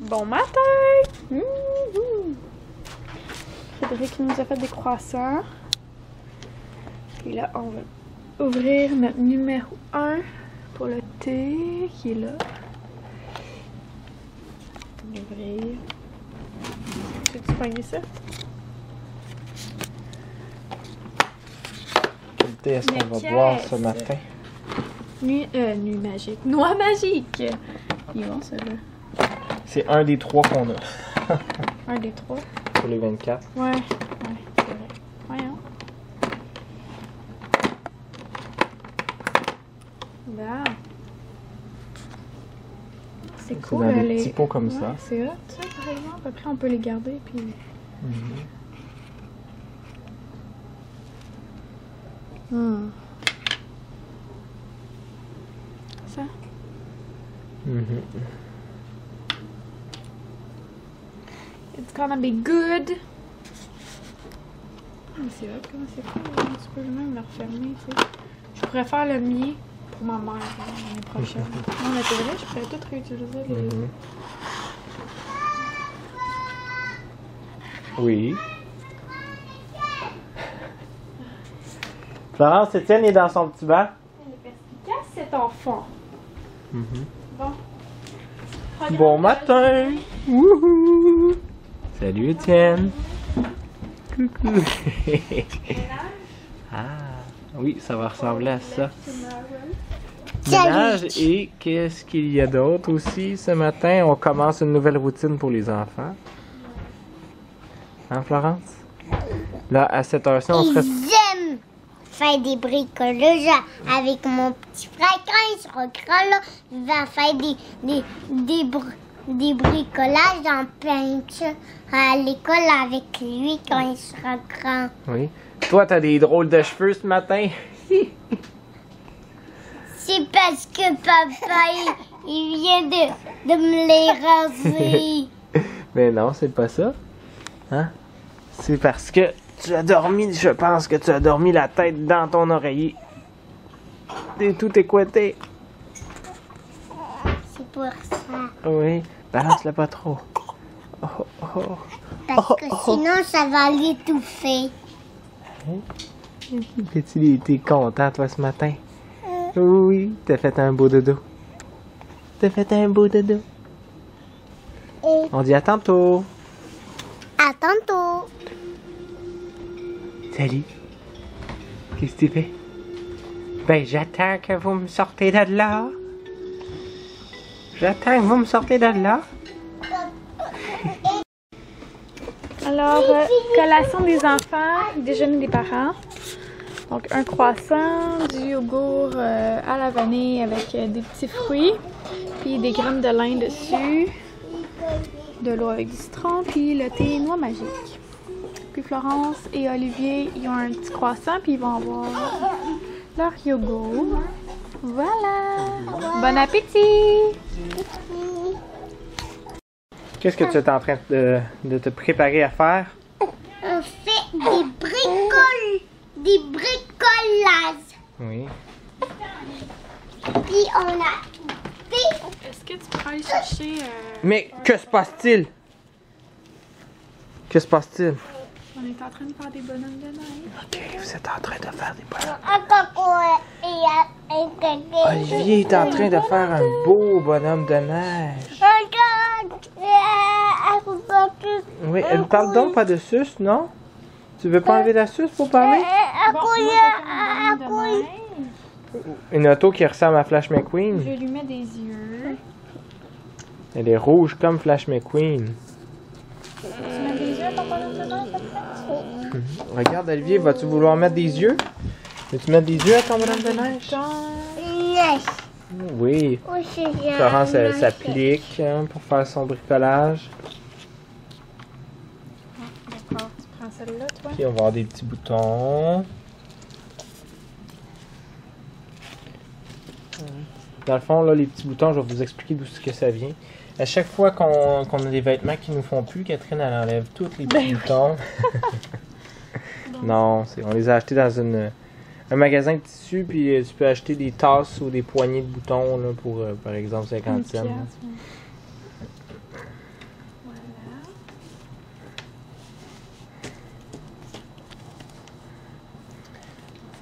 Bon matin! Frédéric nous a fait des croissants. Et là, on va ouvrir notre numéro 1 pour le thé qui est là. Ouvrir. Peux-tu pogner ça? Quel thé est-ce qu'on va boire ce matin? Nuit magique. Noix magique! Il est bon, celui-là. C'est un des 3 qu'on a. Un des 3. Pour les 24. Ouais, c'est vrai. Voyons. Là. C'est cool, dans des les petits pots comme ça. C'est hot, ça, par exemple. Après, on peut les garder, puis... Ça? It's gonna be good. Mais c'est hot, comment c'est cool. Tu peux même le refermer, tu sais. Je pourrais faire le mien pour ma mère l'année prochaine. Non, mais c'est vrai, je pourrais tout réutiliser. Oui. Florence, Étienne est dans son petit bain. Il est efficace, cet enfant. Bon. Bon matin! Wouhou! Salut Étienne! Coucou! Ah, oui, ça va ressembler à ça. Ménage, et qu'est-ce qu'il y a d'autre aussi ce matin? On commence une nouvelle routine pour les enfants. Hein, Florence? Là, à cette heure-ci, on serait... J'aime faire des bricolages avec mon petit frère. Quand il sera grand, là, il va faire des bricolages en peinture à l'école avec lui quand il sera grand. Oui. Toi, t'as des drôles de cheveux ce matin. C'est parce que papa, il vient de me les raser. Mais non, c'est pas ça. Hein? C'est parce que tu as dormi, je pense que tu as dormi la tête dans ton oreiller. T'es tout écouté. C'est pour ça. Oui, balance-le pas trop. Oh, oh. Parce que sinon, ça va l'étouffer. Petit, t'es content, toi, ce matin? Oui, t'as fait un beau dodo. T'as fait un beau dodo. Et On dit à tantôt. à tantôt. Salut. Qu'est-ce que tu fais? Ben, j'attends que vous me sortez de là. J'attends que vous me sortez de là. Alors, collation des enfants, déjeuner des parents. Donc, un croissant, du yogourt à la vanille avec des petits fruits, puis des graines de lin dessus, de l'eau avec du citron, puis le thé noix magique. Puis Florence et Olivier, ils ont un petit croissant, puis ils vont avoir leur yogourt. Voilà! Bon appétit! Qu'est-ce que tu es en train de te préparer à faire? On fait des bricolages. Oui. Puis on a fait Est-ce que tu pourrais aller chercher... Mais que se passe-t-il? Que se passe-t-il? On est en train de faire des bonhommes de neige. Ok, vous êtes en train de faire des bonhommes. un coco et un Olivier est en train de faire un beau bonhomme de neige. Oui, elle parle donc pas de sus, non? Tu veux pas enlever la suce pour parler? Une auto qui ressemble à Flash McQueen. Je lui mets des yeux. Elle est rouge comme Flash McQueen. Tu mets des yeux à ton bonhomme de neige, Regarde, Olivier, vas-tu vouloir mettre des yeux? Veux-tu mettre des yeux à ton bonhomme de neige? Oui. Florence, elle s'applique pour faire son bricolage. D'accord, tu prends celle-là, toi? Puis on va avoir des petits boutons. Dans le fond, là, les petits boutons, je vais vous expliquer d'où ce que ça vient. À chaque fois qu'on a des vêtements qui nous font plus, Catherine, elle enlève tous les petits boutons. Non, on les a achetés dans un magasin de tissus, puis tu peux acheter des tasses ou des poignées de boutons là, pour, par exemple, 50 cents.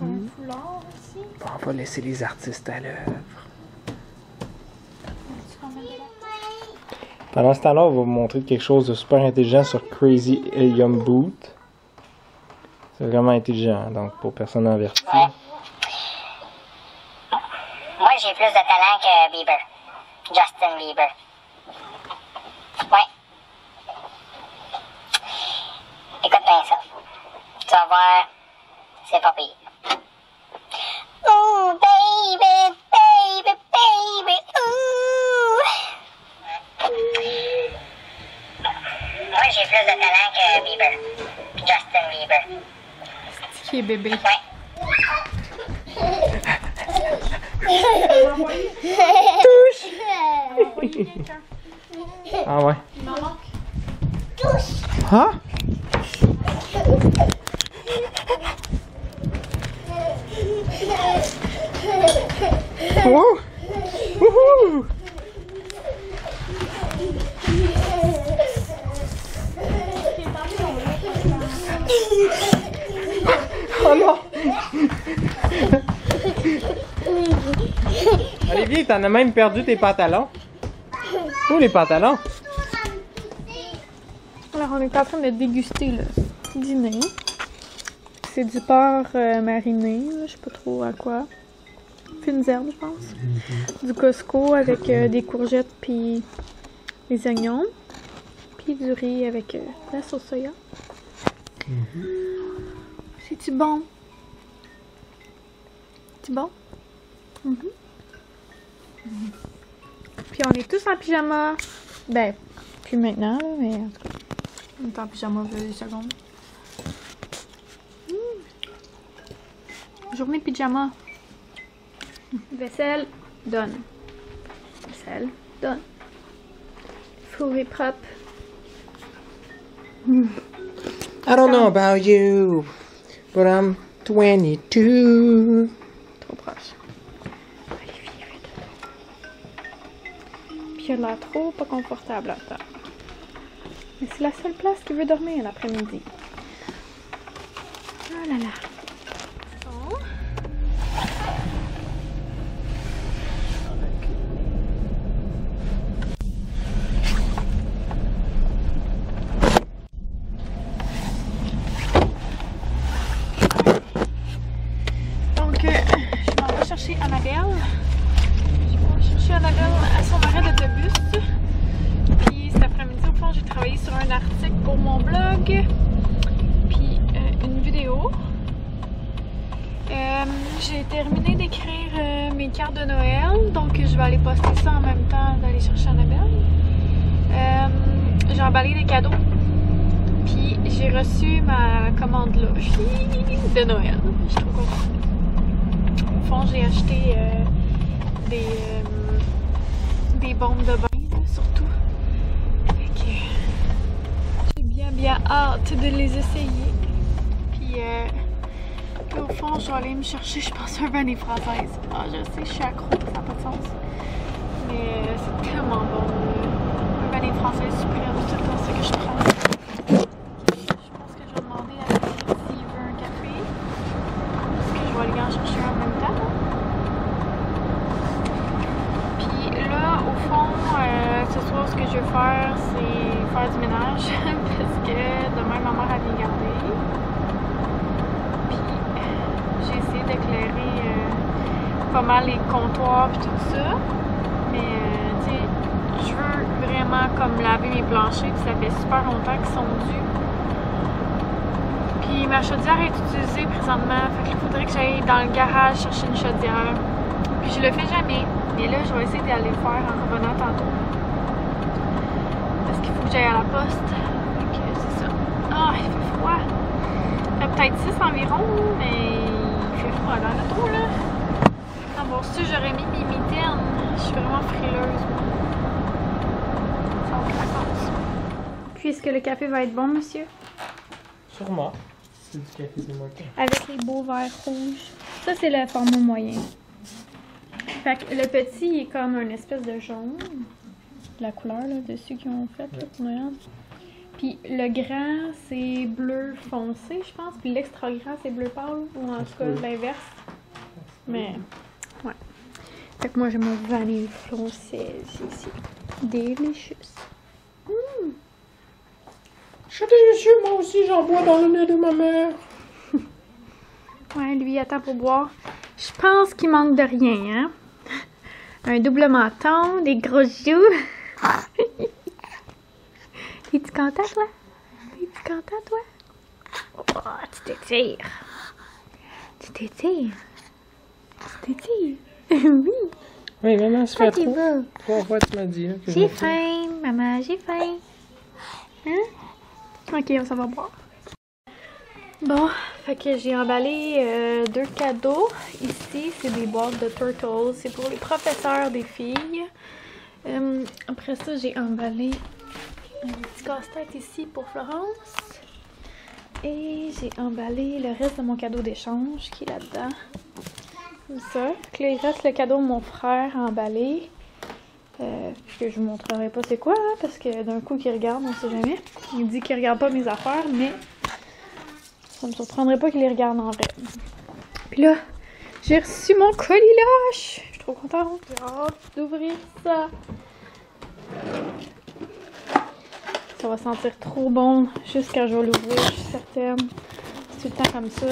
Un foulard aussi. Bon, on va laisser les artistes à l'œuvre. Pendant ce temps-là, on va vous montrer quelque chose de super intelligent sur Crazy Helium Boot. C'est vraiment intelligent, donc pour personnes averties. Ouais. Moi, j'ai plus de talent que Bieber. Justin Bieber. Ouais. Écoute bien ça. Tu vas voir, c'est pas pire. Ooh, baby, baby, baby, ooh. Moi, j'ai plus de talent que Bieber. Justin Bieber. Qui est bébé. Ouais. Touche! Ah ouais. Il m'en manque. Ah? Oh! Wouhou! Oh non! Olivier, t'en as même perdu tes pantalons. Où les pantalons? Alors, on est en train de déguster le dîner. C'est du porc mariné, là, je sais pas trop à quoi. Fines herbes, je pense. Du Costco avec des courgettes puis des oignons. Puis du riz avec la sauce soya. C'est-tu bon? C'est bon? Puis on est tous en pyjama. Ben, plus maintenant, là, mais en tout cas, on est en pyjama pour des secondes. Journée pyjama. Vaisselle, donne. Vaisselle, donne. Fourré propre. I don't know about you, but I'm 22. Trop proche. Olivier, vite. Puis il a l'air trop pas confortable à terre. Mais c'est la seule place qu'il veut dormir l'après-midi. Oh là là. Bon. Donc, je m'en vais chercher Annabelle. Je vais chercher Annabelle à son arrêt d'autobus. Puis cet après-midi, au fond, j'ai travaillé sur un article pour mon blog. Puis une vidéo. J'ai terminé d'écrire mes cartes de Noël. Donc, je vais aller poster ça en même temps d'aller chercher Annabelle. J'ai emballé des cadeaux. Puis j'ai reçu ma commande là de Noël. Je suis trop contente. Au fond, j'ai acheté des bombes de bain, là, surtout. J'ai bien hâte de les essayer. Puis au fond, je vais aller me chercher, je pense, un vanille française. Ah, je sais, je suis accro, ça n'a pas de sens. Mais c'est tellement bon. Un vanille française suprême, c'est tout le temps ce que je prends. Je pense que je vais demander à Olivier s'il veut un café. Parce que je vais aller en chercher un en même temps. Puis là, au fond, ce soir, ce que je vais faire, c'est faire du ménage. Parce que demain, ma mère, elle vient garder. Puis j'ai essayé d'éclairer pas mal les comptoirs et tout ça. Mais, tu sais, je veux vraiment comme laver mes planchers. Puis ça fait super longtemps qu'ils sont dus. Puis ma chaudière est utilisée présentement. Fait qu'il faudrait que j'aille dans le garage chercher une chaudière. Puis je le fais jamais. Mais là, je vais essayer d'aller le faire en revenant tantôt. Parce qu'il faut que j'aille à la poste. Donc, c'est ça. Ah, il fait froid. Il fait peut-être 6 environ, mais il fait froid dans l'auto, là. Ah bon, si j'aurais mis mes mitaines. Je suis vraiment frileuse, moi. Ça n'a aucun sens. Puis, est-ce que le café va être bon, monsieur? Sûrement. C'est du café, c'est moi qui. Avec les beaux verres rouges. Ça, c'est le format moyen. Fait que le petit, il est comme une espèce de jaune. La couleur, là, dessus qu'ils ont fait, là, pour Noël. Puis le grand, c'est bleu foncé, je pense. Puis l'extra grand, c'est bleu pâle. Ou en tout cas, l'inverse. Mais, ouais. Fait que moi, j'ai mon vanille française ici. Delicious. C'est délicieux, moi aussi, j'en bois dans le nez de ma mère. Ouais, lui, il attend pour boire. Je pense qu'il manque de rien, hein. Un double menton, des gros joues. Es-tu content, toi? Es-tu content, toi? Oh, tu t'étires. Tu t'étires. Tu t'étires. Oui. Oui, maman, ça fait tu trop. vas. 3 fois, tu m'as dit. Là, que J'ai je vais faim, maman, j'ai faim. Hein? Ok, on s'en va boire. Bon, fait que j'ai emballé 2 cadeaux. Ici, c'est des boîtes de Turtles. C'est pour les professeurs des filles. Après ça, j'ai emballé un petit casse-tête ici pour Florence. Et j'ai emballé le reste de mon cadeau d'échange qui est là-dedans. Comme ça. Donc là, il reste le cadeau de mon frère emballé. Que je vous montrerai pas c'est quoi, hein, parce que d'un coup qu'il regarde, on sait jamais. Il dit qu'il regarde pas mes affaires, mais ça me surprendrait pas qu'il les regarde en vrai. Puis là, j'ai reçu mon colis lâche. Je suis trop contente. J'ai hâte d'ouvrir ça. Ça va sentir trop bon juste quand je vais l'ouvrir, je suis certaine. C'est tout le temps comme ça.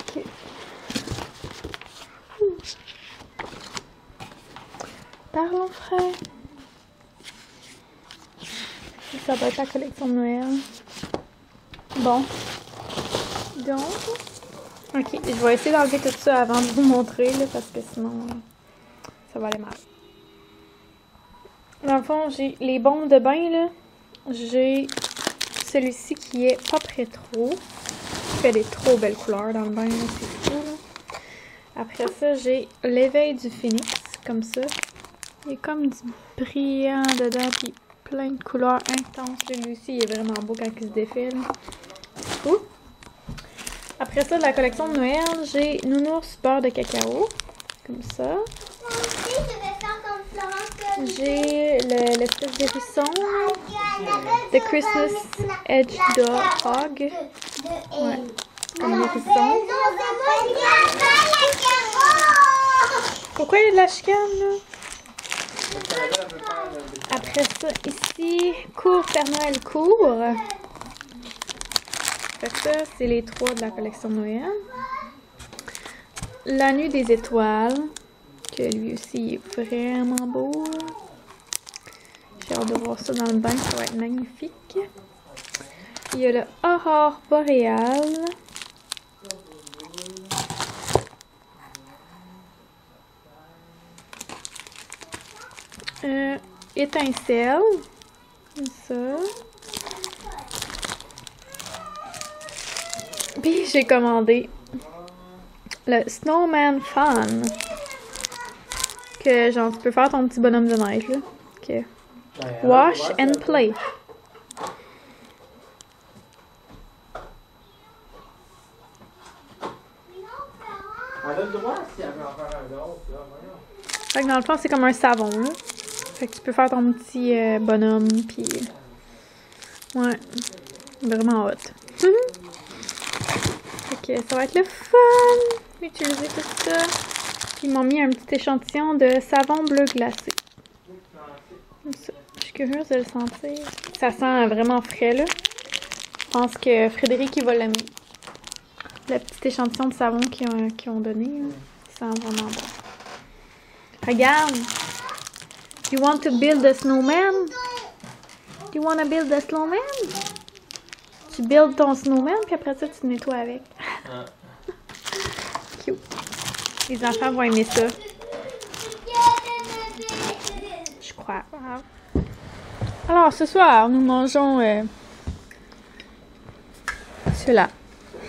Okay. Parlons, frère. Ça va être la collection de Noël. Bon. Donc. Ok, je vais essayer d'enlever tout ça avant de vous montrer, là, parce que sinon, ça va aller mal. Dans le fond, j'ai les bombes de bain, là. J'ai celui-ci qui est pas près trop. Il fait des trop belles couleurs dans le bain, c'est fou, là. Après ça, j'ai l'éveil du phénix, comme ça. Il y a comme du brillant dedans, puis plein de couleurs intenses. Lui aussi, il est vraiment beau quand il se défile. C'est fou. Après ça, de la collection de Noël, j'ai nounours beurre de cacao, comme ça. J'ai l'espèce d'hérisson, The Christmas Edge Dog. Ouais, comme l'hérisson. Pourquoi il y a de la chicane, là? Après ça, ici, cours Père Noël court. Fait que ça, c'est les 3 de la collection de Noël. La nuit des étoiles, que lui aussi est vraiment beau. J'ai hâte de voir ça dans le bain, ça va être magnifique. Il y a le aurore boréale. Étincelle, comme ça. Puis j'ai commandé le Snowman Fun. Que genre tu peux faire ton petit bonhomme de neige là. Ok. Wash and play. Elle a le droit si elle veut en faire un autre, là, voyons. Fait que dans le fond, c'est comme un savon, là. Fait que tu peux faire ton petit bonhomme, pis... Ouais. Vraiment hot. Fait que ça va être le fun d'utiliser tout ça. Puis ils m'ont mis un petit échantillon de savon bleu glacé. Comme ça. Je suis curieuse de le sentir. Ça sent vraiment frais, là. Je pense que Frédéric, il va l'aimer. Le petit échantillon de savon qu'ils ont donné, là. Il sent vraiment bon. Regarde! You want to build a snowman? You want to build a snowman? Tu builds ton snowman, puis après ça, tu te nettoies avec. Cute. Les enfants vont aimer ça. Je crois. Alors, ce soir, nous mangeons cela.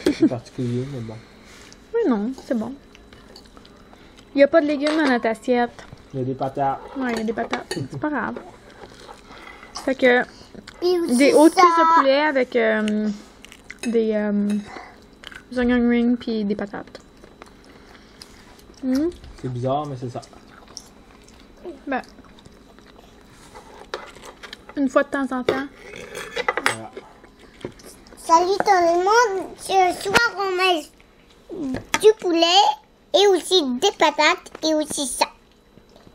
C'est particulier, mais bon. Oui, non, c'est bon. Il n'y a pas de légumes dans notre assiette. Il y a des patates. Ouais, il y a des patates. C'est pas grave. Fait que Des hautes cuisses de poulet avec des onion rings puis des patates. C'est bizarre, mais c'est ça. Ben, une fois de temps en temps. Voilà. Salut tout le monde. Ce soir, on mange du poulet et aussi des patates et aussi ça.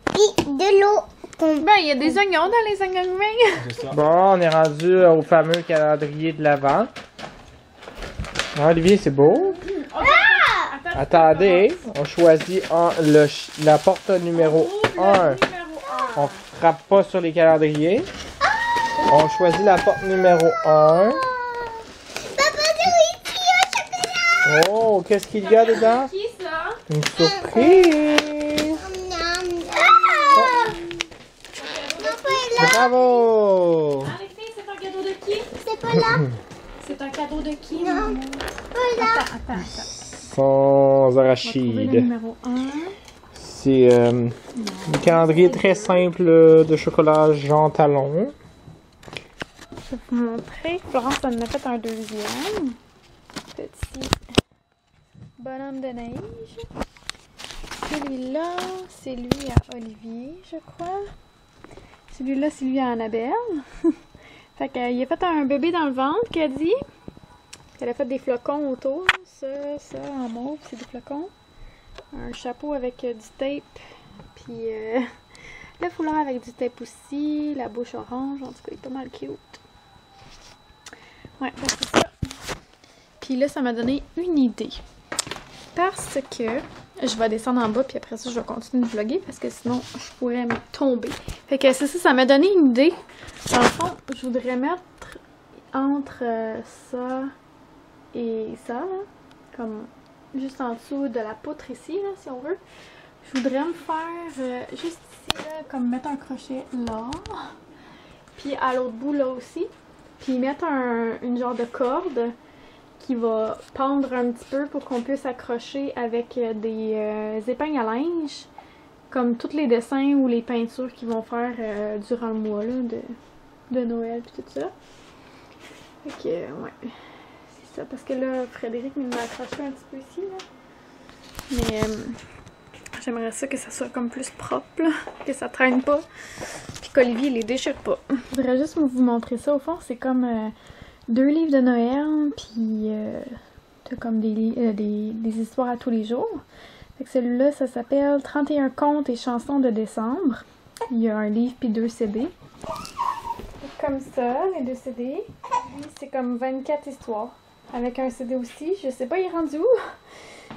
Puis de l'eau. Ben, il y a des oignons dans les oignons ring. C'est ça. Bon, on est rendu au fameux calendrier de l'Avent. Ah, Olivier, c'est beau. Attendez, on choisit la porte numéro 1. On frappe pas sur les calendriers. On choisit la porte numéro 1. Papa, c'est ici au chocolat. Oh, qu'est-ce qu'il y a dedans? Qui ça? Une surprise! Papa est là. Bravo! Alexis, c'est un cadeau de qui? C'est pas là. C'est un cadeau de qui? Non. Pas là. Attends. Sans On va trouver le arachide. numéro 1. C'est un calendrier très simple de chocolat Jean Talon. Je vais vous montrer. Florence en a fait un deuxième. Petit bonhomme de neige. Celui-là, c'est lui à Olivier, je crois. Celui-là, c'est lui à Annabelle. Fait qu'il a fait un bébé dans le ventre, qu'elle dit. Elle a fait des flocons autour. Ça en mauve, c'est des flocons. Un chapeau avec du tape. Puis le foulard avec du tape aussi. La bouche orange. En tout cas, il est pas mal cute. Ouais, ben c'est ça. Puis là, ça m'a donné une idée. Parce que je vais descendre en bas, puis après ça, je vais continuer de vlogger parce que sinon, je pourrais me tomber. Fait que c'est ça, ça m'a donné une idée. Dans le fond, je voudrais mettre entre ça et ça, là, comme juste en dessous de la poutre ici, là, si on veut. Je voudrais me faire juste ici, là, comme mettre un crochet là. Puis à l'autre bout, là aussi. Puis mettre une genre de corde qui va pendre un petit peu pour qu'on puisse accrocher avec des épingles à linge, comme tous les dessins ou les peintures qu'ils vont faire durant le mois là, de Noël puis tout ça. Fait que, ouais, c'est ça, parce que là, Frédéric m'a accroché un petit peu ici, là. Mais j'aimerais ça que ça soit comme plus propre, là, que ça traîne pas, puis qu'Olivier les déchire pas. Je voudrais juste vous montrer ça, au fond, c'est comme 2 livres de Noël, puis t'as comme des histoires à tous les jours. Fait que celui-là, ça s'appelle 31 contes et chansons de décembre. Il y a un livre puis 2 CD. Comme ça, les 2 CD. Puis c'est comme 24 histoires. Avec un CD aussi. Je sais pas, il est rendu où?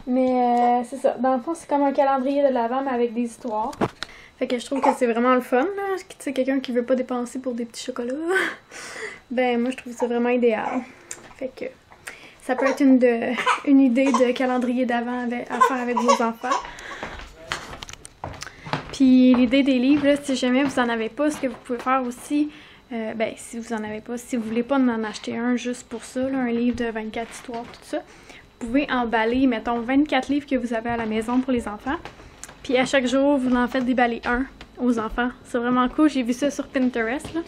Mais c'est ça. Dans le fond, c'est comme un calendrier de l'Avent, mais avec des histoires. Fait que je trouve que c'est vraiment le fun, là. Tu sais, quelqu'un qui veut pas dépenser pour des petits chocolats. Ben, moi, je trouve ça vraiment idéal. Fait que ça peut être une idée de calendrier d'Avent à faire avec vos enfants. Puis l'idée des livres, là, si jamais vous en avez pas, ce que vous pouvez faire aussi, ben, si vous en avez pas, si vous voulez pas en acheter un juste pour ça, là, un livre de 24 histoires, tout ça, vous pouvez emballer, mettons, 24 livres que vous avez à la maison pour les enfants. Puis à chaque jour, vous en faites déballer un aux enfants. C'est vraiment cool. J'ai vu ça sur Pinterest, là.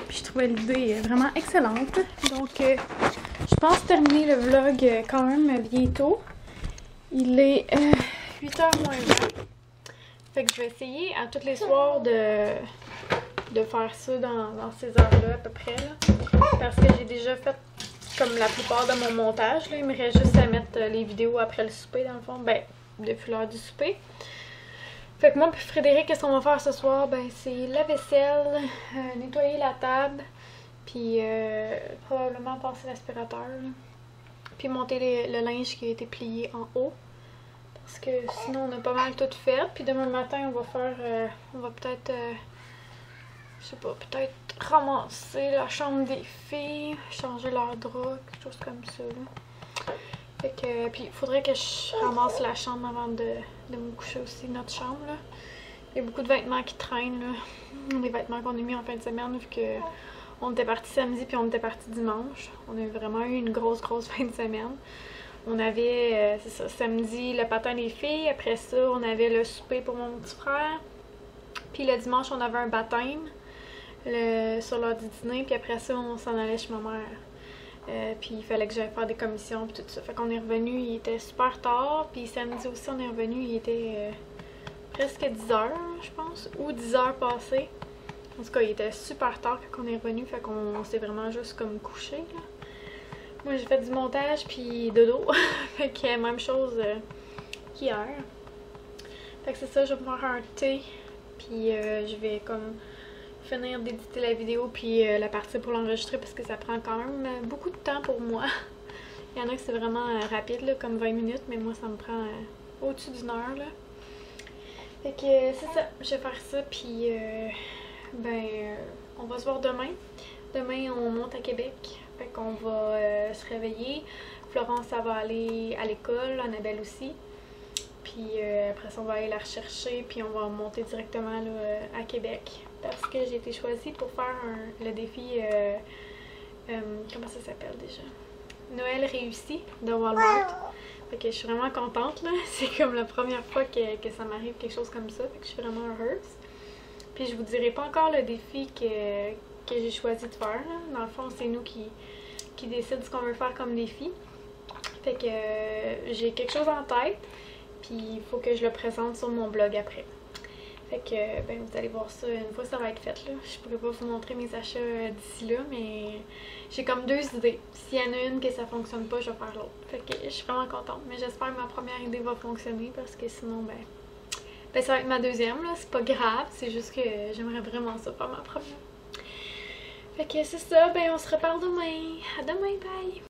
Puis je trouvais l'idée vraiment excellente. Donc, je pense terminer le vlog quand même bientôt. Il est 8h moins 20. Fait que je vais essayer à tous les soirs de faire ça dans ces heures-là à peu près, là. Parce que j'ai déjà fait comme la plupart de mon montage, là. Il me reste juste à mettre les vidéos après le souper, dans le fond. Ben, depuis l'heure du souper. Fait que moi puis Frédéric, qu'est-ce qu'on va faire ce soir? Ben, c'est la vaisselle, nettoyer la table, puis probablement passer l'aspirateur, là. Puis monter le linge qui a été plié en haut. Parce que sinon, on a pas mal tout fait. Puis demain matin, on va faire, on va peut-être, je sais pas, peut-être ramasser la chambre des filles, changer leurs draps, quelque chose comme ça, là. Fait que, puis il faudrait que je ramasse la chambre avant de me coucher aussi, notre chambre, là. Il y a beaucoup de vêtements qui traînent, là. Des vêtements qu'on a mis en fin de semaine, vu que on était parti samedi puis on était parti dimanche. On a vraiment eu une grosse fin de semaine. On avait, c'est ça, samedi, le patin des filles. Après ça, on avait le souper pour mon petit frère. Puis le dimanche, on avait un baptême sur l'heure du dîner. Puis après ça, on s'en allait chez ma mère. Puis il fallait que j'aille faire des commissions puis tout ça. Fait qu'on est revenu, il était super tard. Puis samedi aussi, on est revenu, il était presque 10h, je pense. Ou 10h passées. En tout cas, il était super tard quand on est revenu, fait qu'on s'est vraiment juste comme couché, là. Moi, j'ai fait du montage, puis dodo. Fait que même chose qu'hier. Fait que c'est ça, je vais me faire un thé, puis je vais comme finir d'éditer la vidéo, puis la partie pour l'enregistrer, parce que ça prend quand même beaucoup de temps pour moi. Il y en a que c'est vraiment rapide, là, comme 20 minutes, mais moi, ça me prend au-dessus d'une heure, là. Fait que c'est ça, je vais faire ça, puis on va se voir demain. Demain, on monte à Québec, fait qu'on va se réveiller. Florence, ça va aller à l'école, Annabelle aussi. Puis après ça, on va aller la rechercher, puis on va monter directement là, à Québec. Parce que j'ai été choisie pour faire le défi, comment ça s'appelle déjà? Noël réussi de Walmart. Fait que je suis vraiment contente, là. C'est comme la première fois que ça m'arrive quelque chose comme ça. Fait que je suis vraiment heureuse. Puis je vous dirai pas encore le défi que j'ai choisi de faire, là. Dans le fond, c'est nous qui décide ce qu'on veut faire comme défi. Fait que j'ai quelque chose en tête. Puis il faut que je le présente sur mon blog après. Fait que vous allez voir ça une fois que ça va être fait, là. Je pourrais pas vous montrer mes achats d'ici là, mais j'ai comme 2 idées. S'il y en a une que ça fonctionne pas, je vais faire l'autre. Fait que je suis vraiment contente. Mais j'espère que ma première idée va fonctionner parce que sinon, ça va être ma deuxième, là. C'est pas grave, c'est juste que j'aimerais vraiment ça faire ma première. Fait que c'est ça, on se reparle demain. À demain, bye!